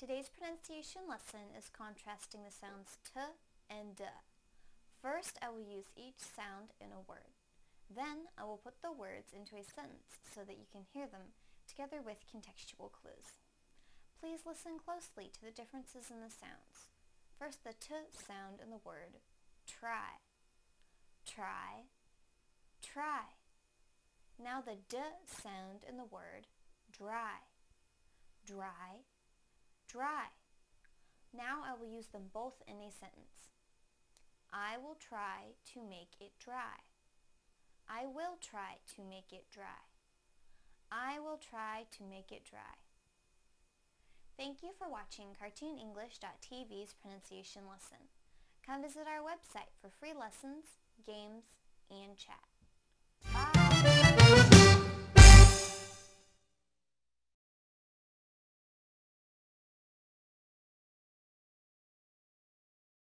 Today's pronunciation lesson is contrasting the sounds t and d. First, I will use each sound in a word. Then, I will put the words into a sentence so that you can hear them together with contextual clues. Please listen closely to the differences in the sounds. First, the t sound in the word try. Try, try. Now the d sound in the word dry. Dry, dry. Now I will use them both in a sentence. I will try to make it dry. I will try to make it dry. I will try to make it dry. Thank you for watching CartoonEnglish.tv's pronunciation lesson. Come visit our website for free lessons, games, and chat.